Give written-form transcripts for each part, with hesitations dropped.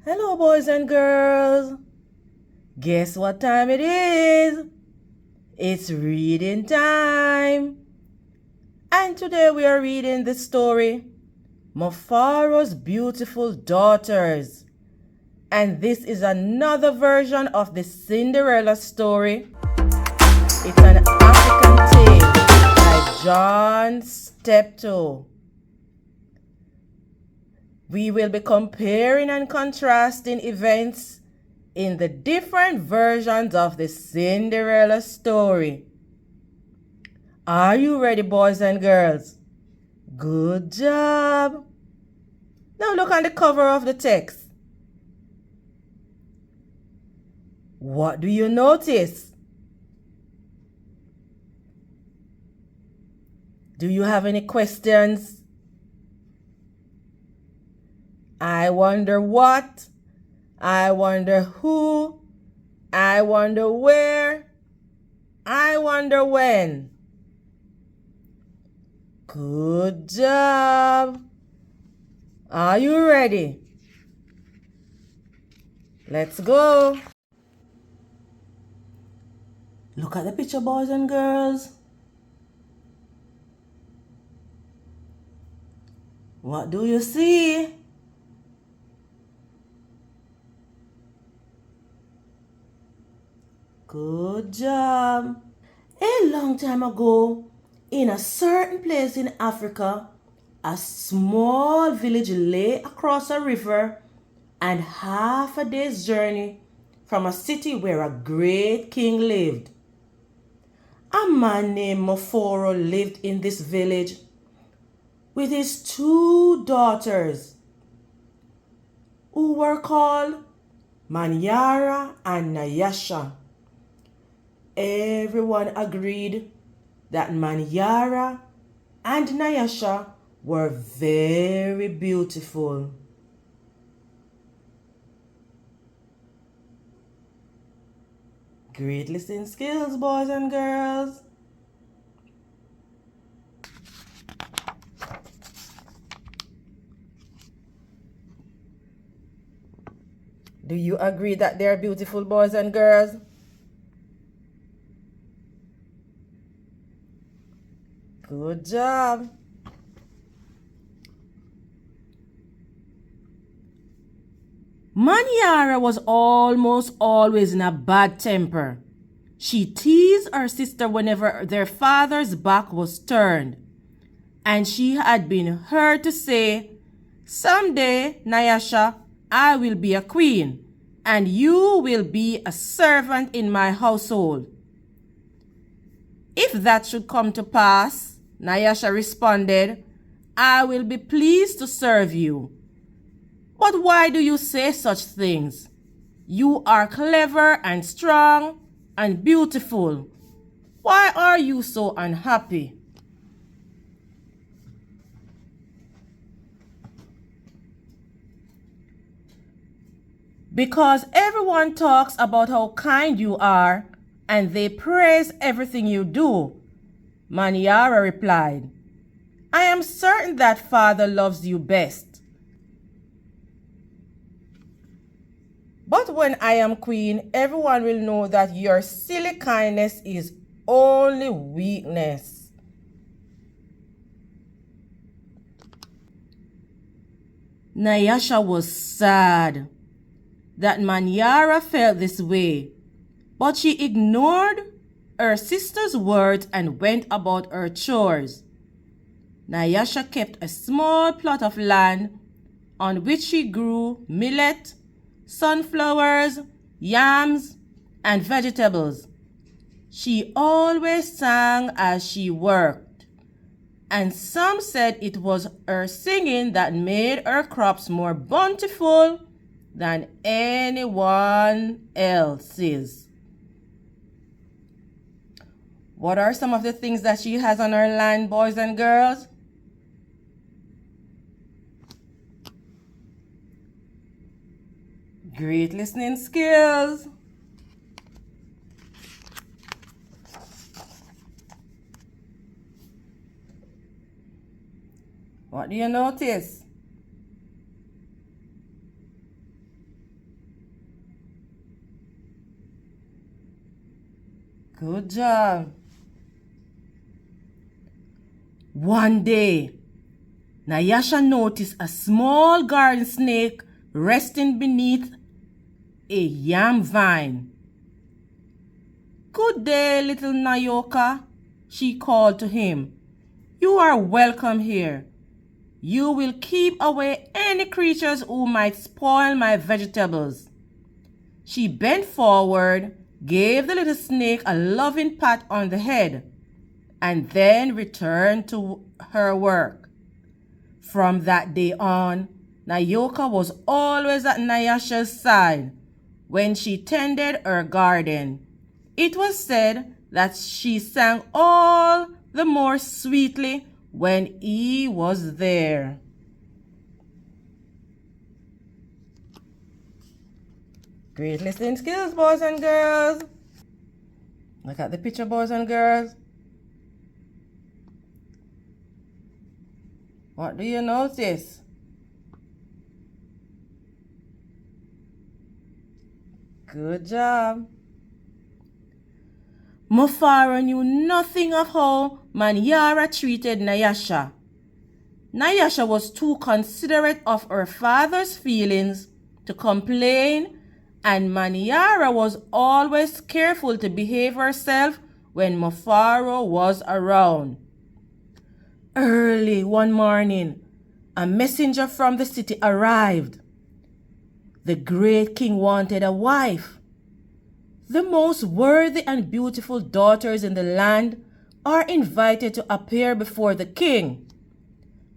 Hello, boys and girls. Guess what time it is? It's reading time. And today we are reading the story, Mofaro's Beautiful Daughters. And this is another version of the Cinderella story. It's an African tale by John Steptoe. We will be comparing and contrasting events in the different versions of the Cinderella story. Are you ready, boys and girls? Good job. Now look on the cover of the text. What do you notice? Do you have any questions? I wonder what? I wonder who? I wonder where? I wonder when? Good job. Are you ready? Let's go. Look at the picture, boys and girls. What do you see? Good job. A long time ago, in a certain place in Africa, a small village lay across a river and half a day's journey from a city where a great king lived. A man named Moforo lived in this village with his two daughters, who were called Manyara and Nyasha. Everyone agreed that Manyara and Nyasha were very beautiful. Great listening skills, boys and girls. Do you agree that they are beautiful, boys and girls? Good job. Manyara was almost always in a bad temper. She teased her sister whenever their father's back was turned. And she had been heard to say, "Someday, Nyasha, I will be a queen, and you will be a servant in my household." "If that should come to pass," Nyasha responded, "I will be pleased to serve you. But why do you say such things? You are clever and strong and beautiful. Why are you so unhappy?" "Because everyone talks about how kind you are and they praise everything you do," Manyara replied. "I am certain that father loves you best. But when I am queen, everyone will know that your silly kindness is only weakness." Nyasha was sad that Manyara felt this way, but she ignored her sister's words and went about her chores. Nyasha kept a small plot of land on which she grew millet, sunflowers, yams, and vegetables. She always sang as she worked, and some said it was her singing that made her crops more bountiful than anyone else's. What are some of the things that she has on her land, boys and girls? Great listening skills. What do you notice? Good job. One day, Nyasha noticed a small garden snake resting beneath a yam vine. Good day, little Nayoka, she called to him. You are welcome here. You will keep away any creatures who might spoil my vegetables. She bent forward, gave the little snake a loving pat on the head, and then returned to her work. From that day on, Nayoka was always at Nyasha's side when she tended her garden. It was said that she sang all the more sweetly when he was there. Great listening skills, boys and girls. Look at the picture, boys and girls. What do you notice? Good job. Mufaro knew nothing of how Manyara treated Nyasha. Nyasha was too considerate of her father's feelings to complain, and Manyara was always careful to behave herself when Mufaro was around. Early one morning, a messenger from the city arrived. The great king wanted a wife. The most worthy and beautiful daughters in the land are invited to appear before the king,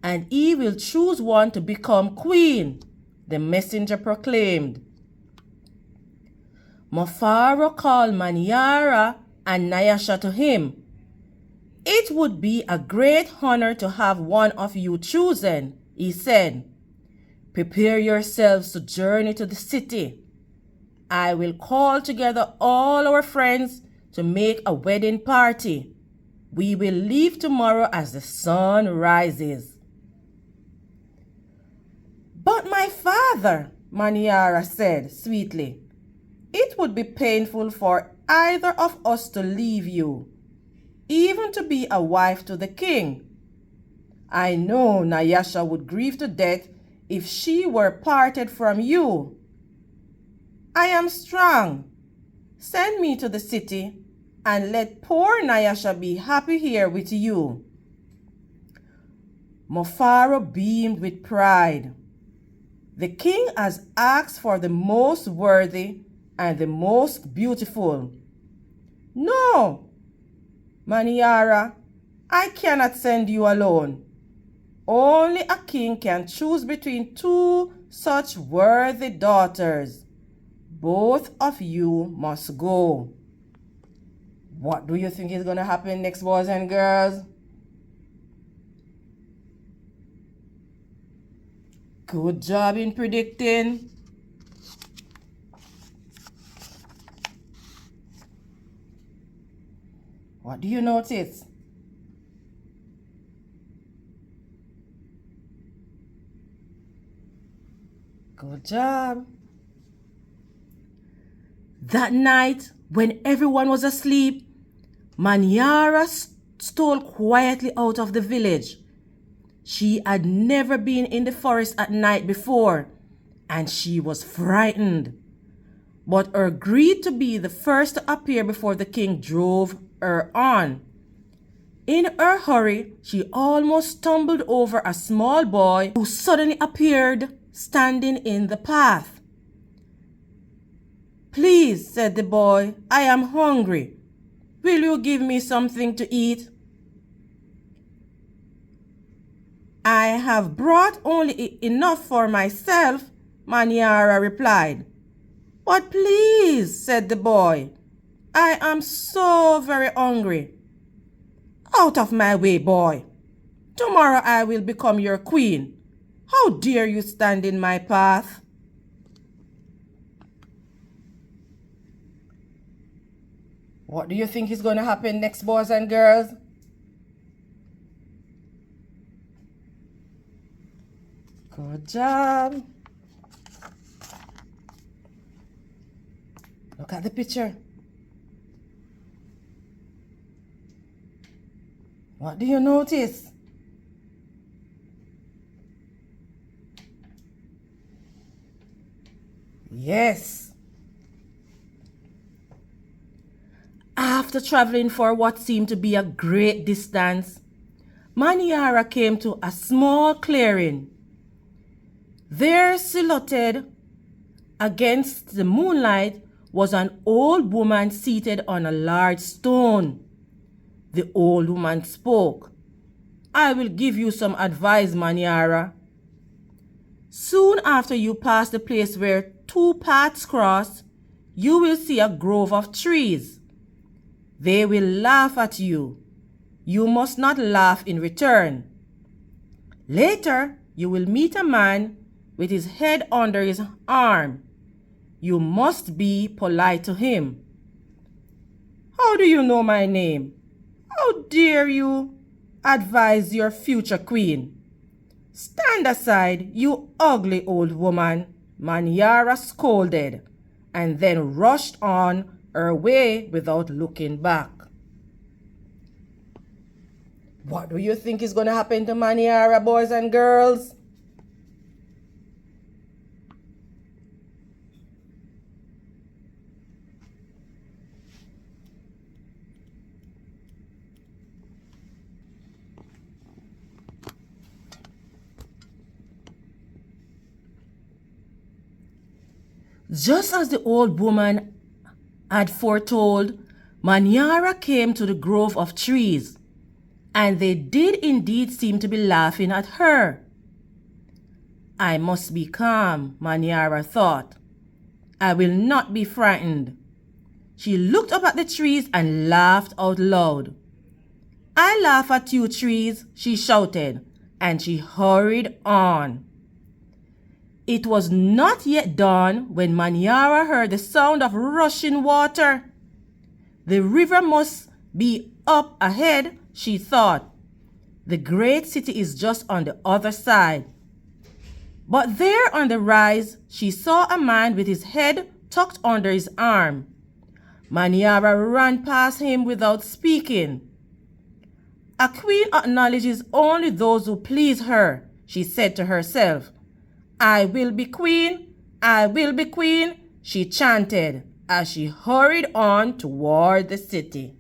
and he will choose one to become queen, the messenger proclaimed. Mufaro called Manyara and Nyasha to him. It would be a great honor to have one of you chosen, he said. Prepare yourselves to journey to the city. I will call together all our friends to make a wedding party. We will leave tomorrow as the sun rises. But my father, Manyara said sweetly, it would be painful for either of us to leave you, even to be a wife to the king. I know Nyasha would grieve to death if she were parted from you. I am strong. Send me to the city and let poor Nyasha be happy here with you. Mufaro beamed with pride. The king has asked for the most worthy and the most beautiful. No, Manyara, I cannot send you alone. Only a king can choose between two such worthy daughters. Both of you must go. What do you think is going to happen next, boys and girls? Good job in predicting. What do you notice? Good job. That night, when everyone was asleep, Manyara stole quietly out of the village. She had never been in the forest at night before, and she was frightened. But her greed to be the first to appear before the king drove her on. In her hurry, she almost stumbled over a small boy who suddenly appeared standing in the path. Please, said the boy, I am hungry. Will you give me something to eat? I have brought only enough for myself, Manyara replied. But please, said the boy, I am so very hungry. Out of my way, boy. Tomorrow I will become your queen. How dare you stand in my path? What do you think is going to happen next, boys and girls? Good job. Look at the picture. What do you notice? Yes. After traveling for what seemed to be a great distance, Manyara came to a small clearing. There, silhouetted against the moonlight, was an old woman seated on a large stone. The old woman spoke. I will give you some advice, Manyara. Soon after you pass the place where two paths cross, you will see a grove of trees. They will laugh at you. You must not laugh in return. Later, you will meet a man with his head under his arm. You must be polite to him. How do you know my name? How dare you advise your future queen? Stand aside, you ugly old woman, Manyara scolded, and then rushed on her way without looking back. What do you think is going to happen to Manyara, boys and girls? Just as the old woman had foretold, Manyara came to the grove of trees, and they did indeed seem to be laughing at her. I must be calm, Manyara thought. I will not be frightened. She looked up at the trees and laughed out loud. I laugh at you, trees, she shouted, and she hurried on. It was not yet dawn when Manyara heard the sound of rushing water. The river must be up ahead, she thought. The great city is just on the other side. But there on the rise, she saw a man with his head tucked under his arm. Manyara ran past him without speaking. A queen acknowledges only those who please her, she said to herself. I will be queen, I will be queen, she chanted as she hurried on toward the city.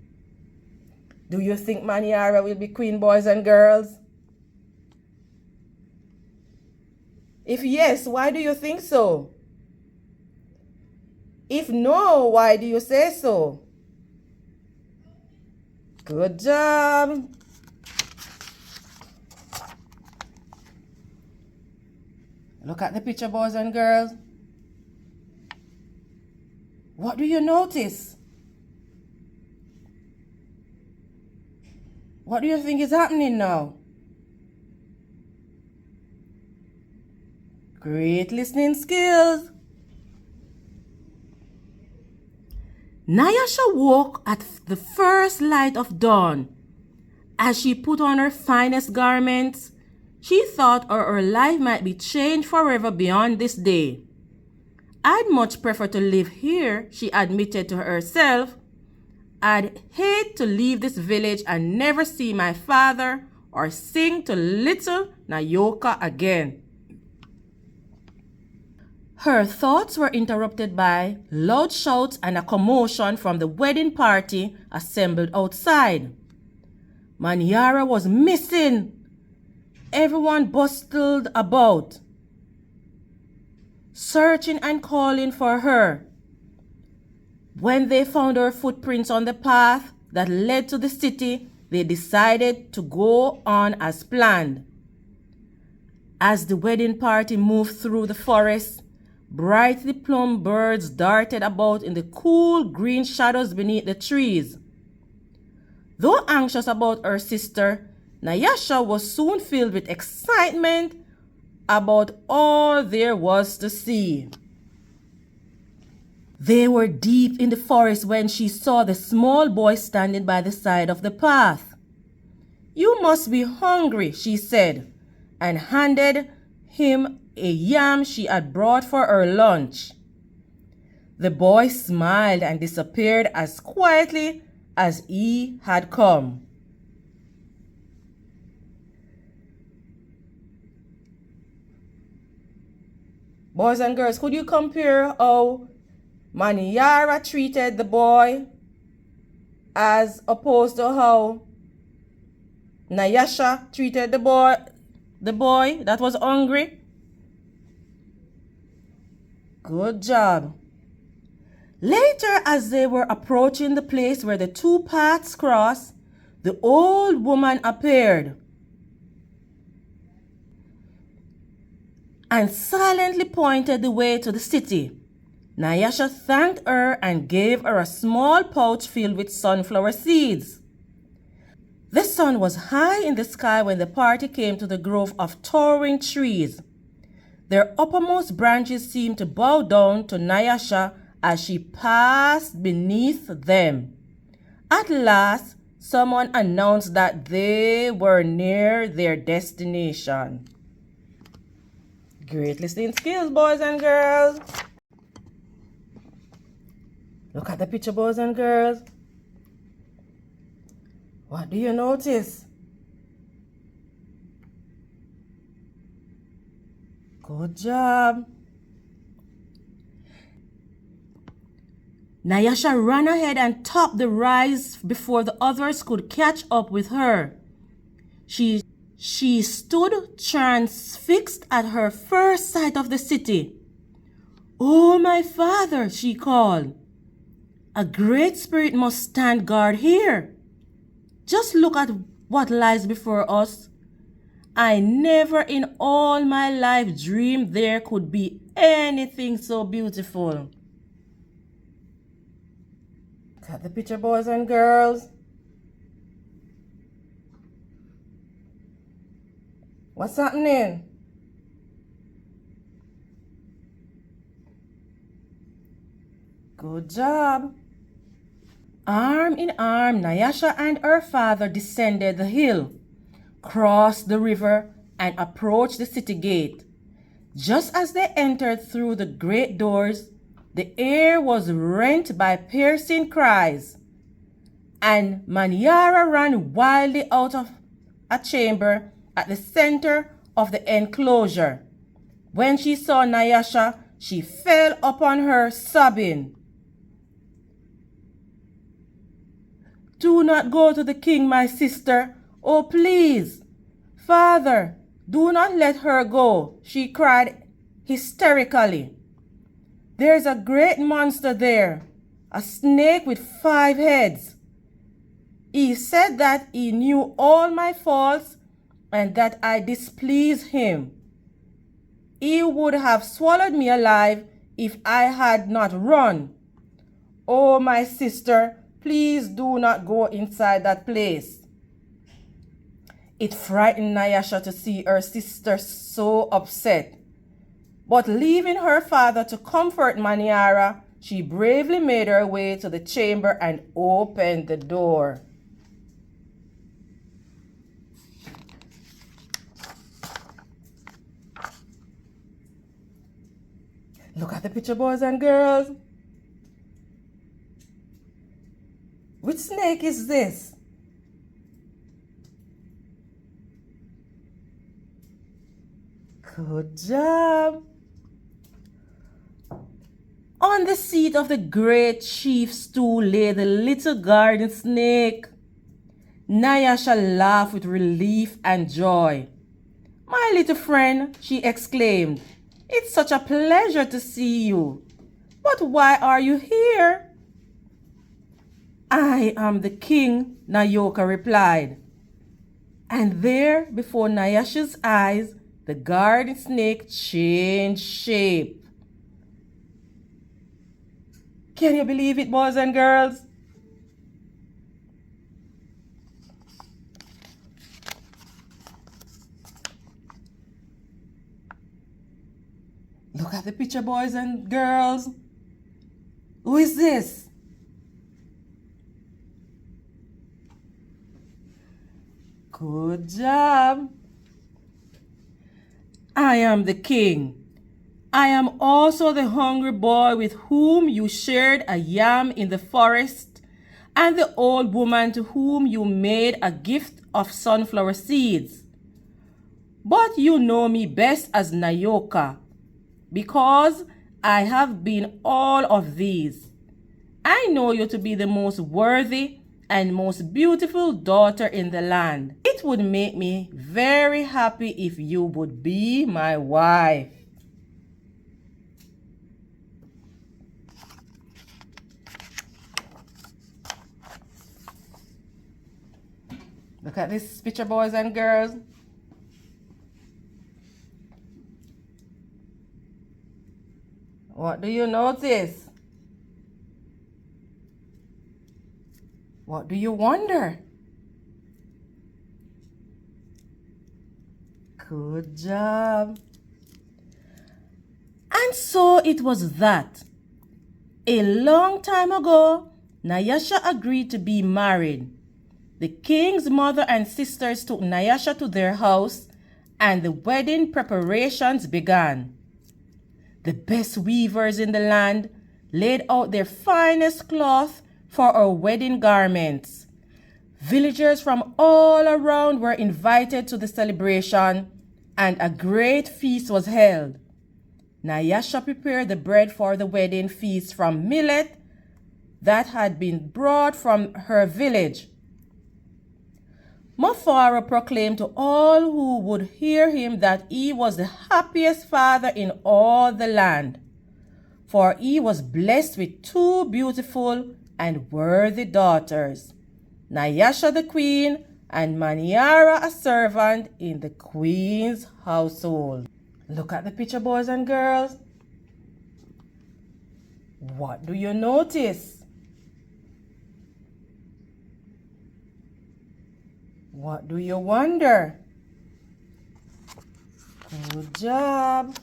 Do you think Manyara will be queen, boys and girls? If yes, why do you think so? If no, why do you say so? Good job. Look at the picture, boys and girls. What do you notice? What do you think is happening now? Great listening skills. Nyasha woke at the first light of dawn. As she put on her finest garments, she thought her life might be changed forever beyond this day. I'd much prefer to live here, she admitted to herself. I'd hate to leave this village and never see my father or sing to little Nayoka again. Her thoughts were interrupted by loud shouts and a commotion from the wedding party assembled outside. Manyara was missing. Everyone bustled about, searching and calling for her. When they found her footprints on the path that led to the city, they decided to go on as planned. As the wedding party moved through the forest, brightly plumed birds darted about in the cool green shadows beneath the trees. Though anxious about her sister, Nyasha was soon filled with excitement about all there was to see. They were deep in the forest when she saw the small boy standing by the side of the path. You must be hungry, she said, and handed him a yam she had brought for her lunch. The boy smiled and disappeared as quietly as he had come. Boys and girls, could you compare how Manyara treated the boy as opposed to how Nyasha treated the boy that was hungry? Good job. Later, as they were approaching the place where the two paths cross, the old woman appeared and silently pointed the way to the city. Nyasha thanked her and gave her a small pouch filled with sunflower seeds. The sun was high in the sky when the party came to the grove of towering trees. Their uppermost branches seemed to bow down to Nyasha as she passed beneath them. At last, someone announced that they were near their destination. Great listening skills, boys and girls. Look at the picture, boys and girls. What do you notice? Good job. Nyasha ran ahead and topped the rise before the others could catch up with her. She stood transfixed at her first sight of the city. "Oh, my father," she called. "A great spirit must stand guard here. Just look at what lies before us. I never in all my life dreamed there could be anything so beautiful." Look at the picture, boys and girls. What's happening? Good job. Arm in arm, Nyasha and her father descended the hill, crossed the river, and approached the city gate. Just as they entered through the great doors, the air was rent by piercing cries, and Manyara ran wildly out of a chamber at the center of the enclosure. When she saw Nyasha, she fell upon her, sobbing. "Do not go to the king, my sister. Oh, please. Father, do not let her go," she cried hysterically. "There's a great monster there, a snake with 5 heads. He said that he knew all my faults and that I displeased him. He would have swallowed me alive if I had not run. Oh, my sister, please do not go inside that place." It frightened Nyasha to see her sister so upset. But leaving her father to comfort Manyara, she bravely made her way to the chamber and opened the door. Look at the picture, boys and girls. Which snake is this? Good job. On the seat of the great chief's stool lay the little garden snake. Nyasha laughed with relief and joy. "My little friend," she exclaimed, "it's such a pleasure to see you. But why are you here?" "I am the king," Nayoka replied. And there, before Nyasha's eyes, the garden snake changed shape. Can you believe it, boys and girls? Look at the picture, boys and girls. Who is this? Good job. I am the king. I am also the hungry boy with whom you shared a yam in the forest, and the old woman to whom you made a gift of sunflower seeds. But you know me best as Nayoka. because I have been all of these. I know you to be the most worthy and most beautiful daughter in the land. It would make me very happy if you would be my wife. Look at this picture, boys and girls. What do you notice? What do you wonder? Good job. And so it was that a long time ago, Nyasha agreed to be married. The king's mother and sisters took Nyasha to their house, and the wedding preparations began. The best weavers in the land laid out their finest cloth for our wedding garments. Villagers from all around were invited to the celebration, and a great feast was held. Nyasha prepared the bread for the wedding feast from millet that had been brought from her village. Mufaro proclaimed to all who would hear him that he was the happiest father in all the land, for he was blessed with two beautiful and worthy daughters, Nyasha the queen and Manyara a servant in the queen's household. Look at the picture, boys and girls. What do you notice? What do you wonder? Good job.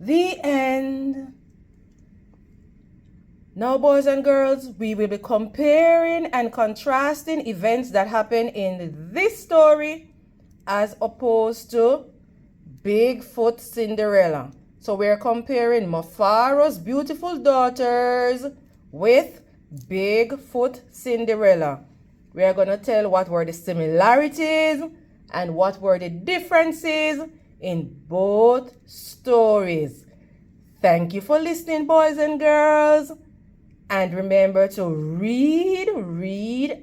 The end. Now, boys and girls, we will be comparing and contrasting events that happen in this story as opposed to Bigfoot Cinderella. So we're comparing Mufaro's beautiful daughters with Bigfoot Cinderella. We're going to tell what were the similarities and what were the differences in both stories. Thank you for listening, boys and girls. And remember to read,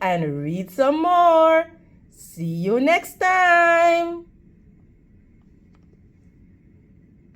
and read some more. See you next time.